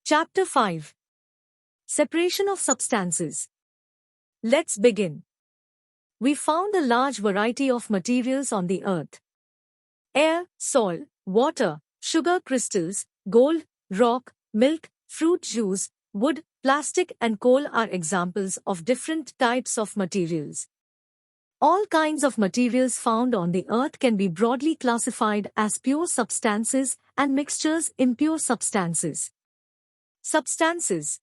Chapter 5. Separation of substances. Let's begin. We found a large variety of materials on the earth. Air, soil, water, sugar crystals, gold, rock, milk, fruit juice, wood, plastic and coal are examples of different types of materials. All kinds of materials found on the earth can be broadly classified as pure substances and mixtures impure substances. Substances.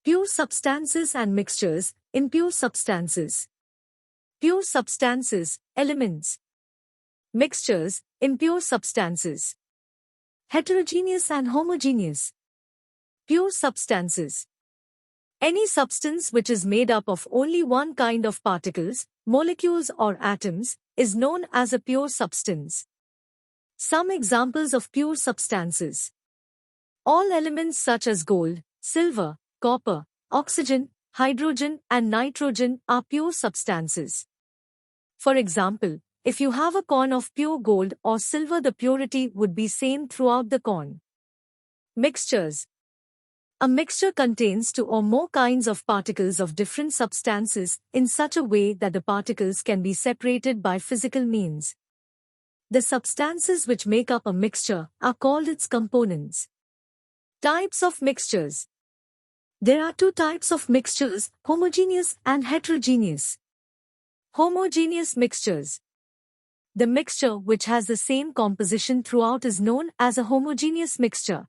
Pure substances and mixtures, impure substances. Pure substances, elements. Mixtures, impure substances. Heterogeneous and homogeneous. Pure substances. Any substance which is made up of only one kind of particles, molecules or atoms, is known as a pure substance. Some examples of pure substances. All elements such as gold, silver, copper, oxygen, hydrogen and nitrogen are pure substances. For example, if you have a corn of pure gold or silver, the purity would be same throughout the corn. Mixtures. A mixture contains two or more kinds of particles of different substances in such a way that the particles can be separated by physical means. The substances which make up a mixture are called its components. Types of mixtures. There are two types of mixtures, homogeneous and heterogeneous. Homogeneous mixtures. The mixture which has the same composition throughout is known as a homogeneous mixture.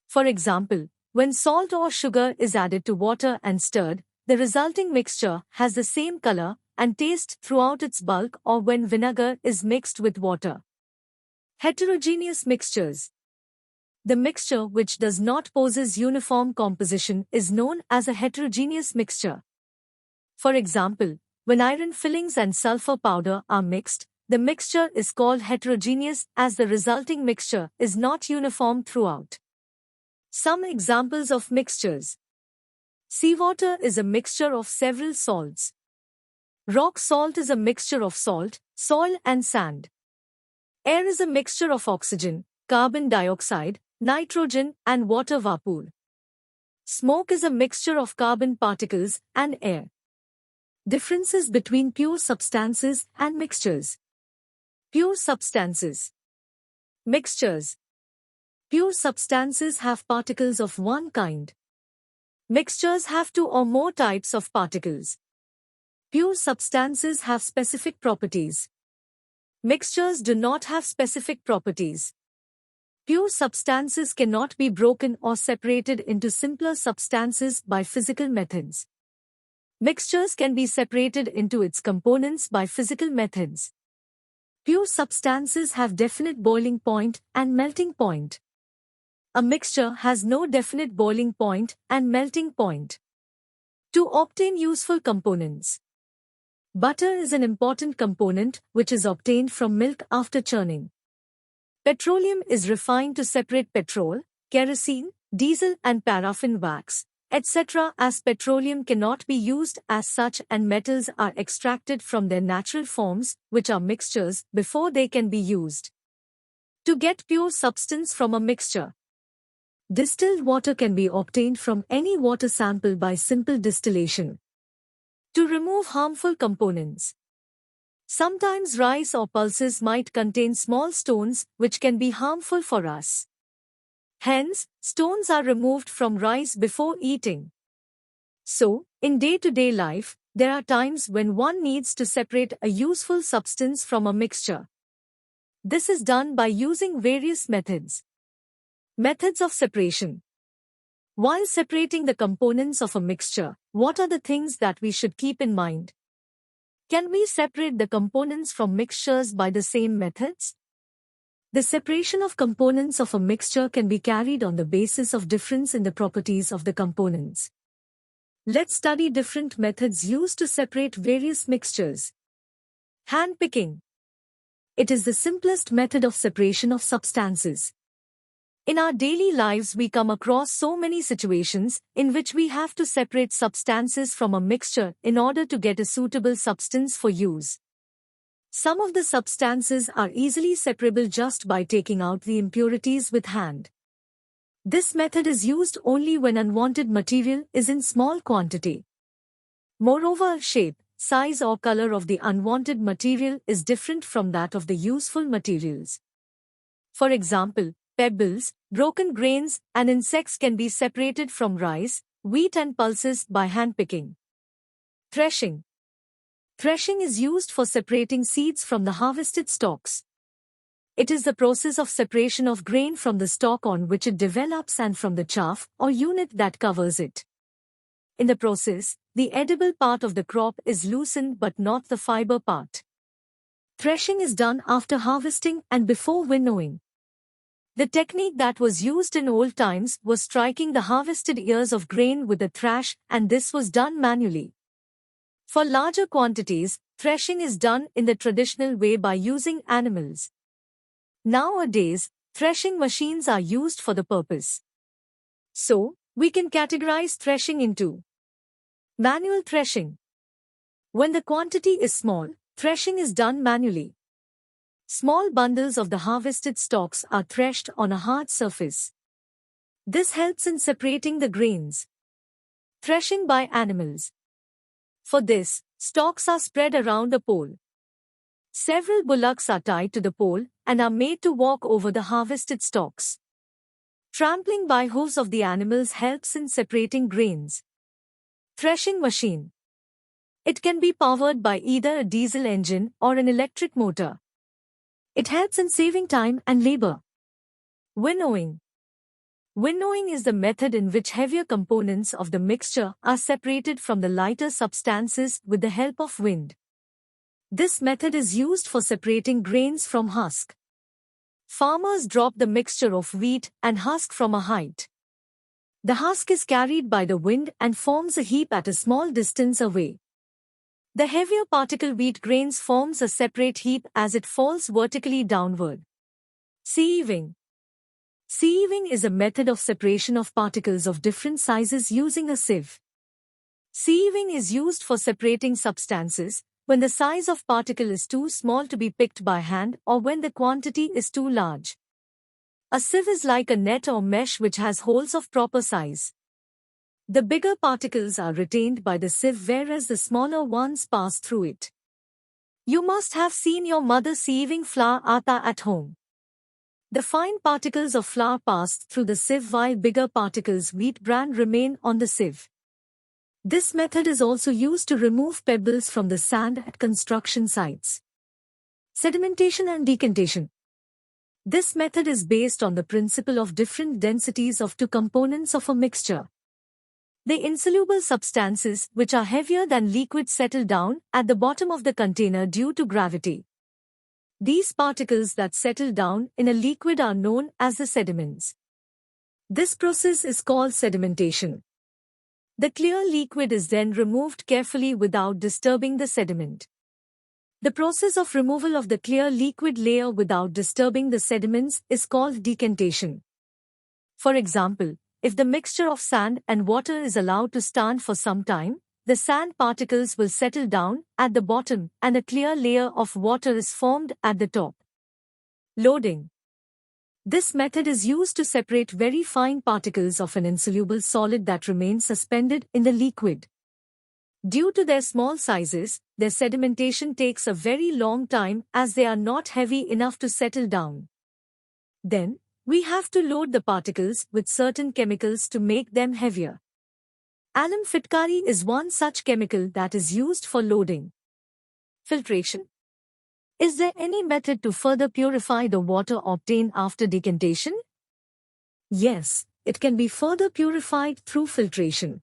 For example, when salt or sugar is added to water and stirred, the resulting mixture has the same color and taste throughout its bulk, or when vinegar is mixed with water. Heterogeneous mixtures. The mixture which does not possess uniform composition is known as a heterogeneous mixture. For example, when iron fillings and sulfur powder are mixed, the mixture is called heterogeneous as the resulting mixture is not uniform throughout. Some examples of mixtures. Seawater is a mixture of several salts. Rock salt is a mixture of salt, soil and sand. Air is a mixture of oxygen, carbon dioxide, nitrogen and water vapor. Smoke is a mixture of carbon particles and air. Differences between pure substances and mixtures. Pure substances. Mixtures. Pure substances have particles of one kind. Mixtures have two or more types of particles. Pure substances have specific properties. Mixtures do not have specific properties. Pure substances cannot be broken or separated into simpler substances by physical methods. Mixtures can be separated into its components by physical methods. Pure substances have definite boiling point and melting point. A mixture has no definite boiling point and melting point. To obtain useful components. Butter is an important component which is obtained from milk after churning. Petroleum is refined to separate petrol, kerosene, diesel and paraffin wax, etc. as petroleum cannot be used as such and metals are extracted from their natural forms, which are mixtures, before they can be used. To get pure substance from a mixture. Distilled water can be obtained from any water sample by simple distillation. To remove harmful components. Sometimes rice or pulses might contain small stones which can be harmful for us. Hence, stones are removed from rice before eating. So, in day-to-day life, there are times when one needs to separate a useful substance from a mixture. This is done by using various methods. Methods of separation. While separating the components of a mixture, what are the things that we should keep in mind? Can we separate the components from mixtures by the same methods? The separation of components of a mixture can be carried on the basis of difference in the properties of the components. Let's study different methods used to separate various mixtures. Hand-picking. It is the simplest method of separation of substances. In our daily lives we come across so many situations in which we have to separate substances from a mixture in order to get a suitable substance for use. Some of the substances are easily separable just by taking out the impurities with hand. This method is used only when unwanted material is in small quantity. Moreover, shape, size or color of the unwanted material is different from that of the useful materials. For example, pebbles, broken grains, and insects can be separated from rice, wheat and pulses by handpicking. Threshing. Threshing is used for separating seeds from the harvested stalks. It is the process of separation of grain from the stalk on which it develops and from the chaff or unit that covers it. In the process, the edible part of the crop is loosened but not the fiber part. Threshing is done after harvesting and before winnowing. The technique that was used in old times was striking the harvested ears of grain with a thrash, and this was done manually. For larger quantities, threshing is done in the traditional way by using animals. Nowadays, threshing machines are used for the purpose. So, we can categorize threshing into manual threshing. When the quantity is small, threshing is done manually. Small bundles of the harvested stalks are threshed on a hard surface. This helps in separating the grains. Threshing by animals. For this, stalks are spread around a pole. Several bullocks are tied to the pole and are made to walk over the harvested stalks. Trampling by hooves of the animals helps in separating grains. Threshing machine. It can be powered by either a diesel engine or an electric motor. It helps in saving time and labor. Winnowing. Winnowing is the method in which heavier components of the mixture are separated from the lighter substances with the help of wind. This method is used for separating grains from husk. Farmers drop the mixture of wheat and husk from a height. The husk is carried by the wind and forms a heap at a small distance away. The heavier particle wheat grains forms a separate heap as it falls vertically downward. Sieving. Sieving is a method of separation of particles of different sizes using a sieve. Sieving is used for separating substances when the size of particle is too small to be picked by hand or when the quantity is too large. A sieve is like a net or mesh which has holes of proper size. The bigger particles are retained by the sieve whereas the smaller ones pass through it. You must have seen your mother sieving flour atta at home. The fine particles of flour pass through the sieve while bigger particles wheat bran remain on the sieve. This method is also used to remove pebbles from the sand at construction sites. Sedimentation and decantation. This method is based on the principle of different densities of two components of a mixture. The insoluble substances, which are heavier than liquid, settle down at the bottom of the container due to gravity. These particles that settle down in a liquid are known as the sediments. This process is called sedimentation. The clear liquid is then removed carefully without disturbing the sediment. The process of removal of the clear liquid layer without disturbing the sediments is called decantation. For example, if the mixture of sand and water is allowed to stand for some time, the sand particles will settle down at the bottom and a clear layer of water is formed at the top. Loading. This method is used to separate very fine particles of an insoluble solid that remain suspended in the liquid. Due to their small sizes, their sedimentation takes a very long time as they are not heavy enough to settle down. Then, we have to load the particles with certain chemicals to make them heavier. Alum fitkari is one such chemical that is used for loading. Filtration. Is there any method to further purify the water obtained after decantation? Yes, it can be further purified through filtration.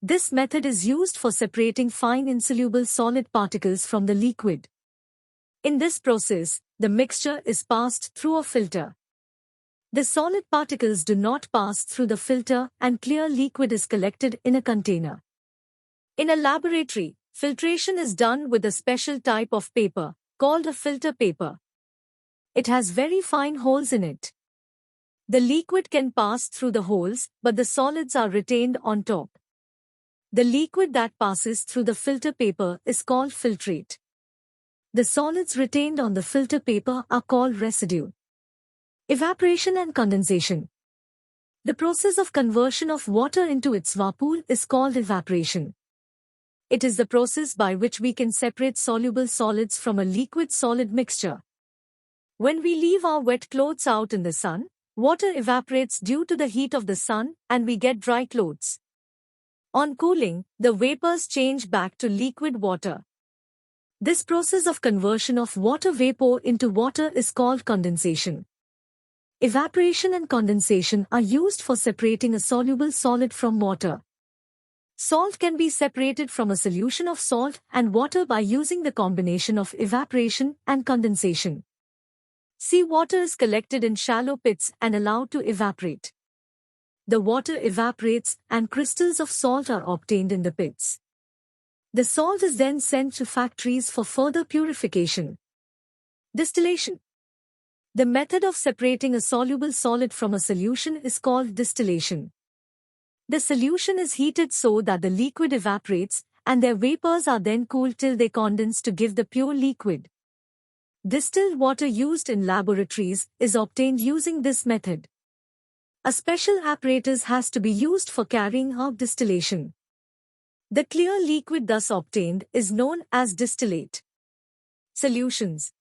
This method is used for separating fine insoluble solid particles from the liquid. In this process, the mixture is passed through a filter. The solid particles do not pass through the filter and clear liquid is collected in a container. In a laboratory, filtration is done with a special type of paper, called a filter paper. It has very fine holes in it. The liquid can pass through the holes, but the solids are retained on top. The liquid that passes through the filter paper is called filtrate. The solids retained on the filter paper are called residue. Evaporation and condensation. The process of conversion of water into its vapor is called evaporation. It is the process by which we can separate soluble solids from a liquid-solid mixture. When we leave our wet clothes out in the sun, water evaporates due to the heat of the sun and we get dry clothes. On cooling, the vapors change back to liquid water. This process of conversion of water vapor into water is called condensation. Evaporation and condensation are used for separating a soluble solid from water. Salt can be separated from a solution of salt and water by using the combination of evaporation and condensation. Sea water is collected in shallow pits and allowed to evaporate. The water evaporates and crystals of salt are obtained in the pits. The salt is then sent to factories for further purification. Distillation. The method of separating a soluble solid from a solution is called distillation. The solution is heated so that the liquid evaporates, and their vapors are then cooled till they condense to give the pure liquid. Distilled water used in laboratories is obtained using this method. A special apparatus has to be used for carrying out distillation. The clear liquid thus obtained is known as distillate. Solutions.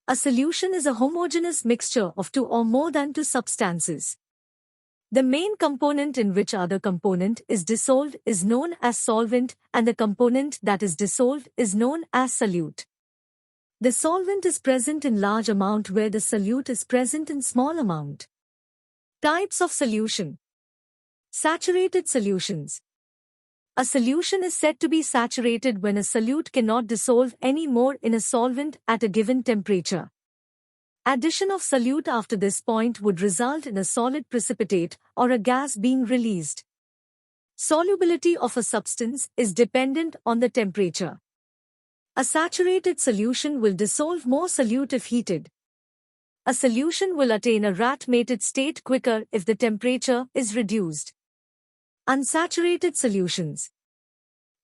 A solution is a homogeneous mixture of two or more than two substances. The main component in which other component is dissolved is known as solvent, and the component that is dissolved is known as solute. The solvent is present in large amount where the solute is present in small amount. Types of solution. Saturated solutions. A solution is said to be saturated when a solute cannot dissolve any more in a solvent at a given temperature. Addition of solute after this point would result in a solid precipitate or a gas being released. Solubility of a substance is dependent on the temperature. A saturated solution will dissolve more solute if heated. A solution will attain a rat-mated state quicker if the temperature is reduced. Unsaturated solutions.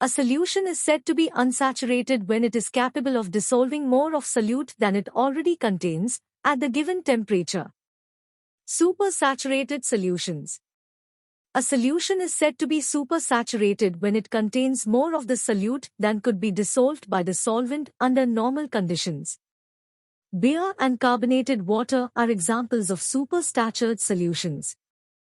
A solution is said to be unsaturated when it is capable of dissolving more of solute than it already contains at the given temperature. Supersaturated solutions. A solution is said to be supersaturated when it contains more of the solute than could be dissolved by the solvent under normal conditions. Beer and carbonated water are examples of supersaturated solutions.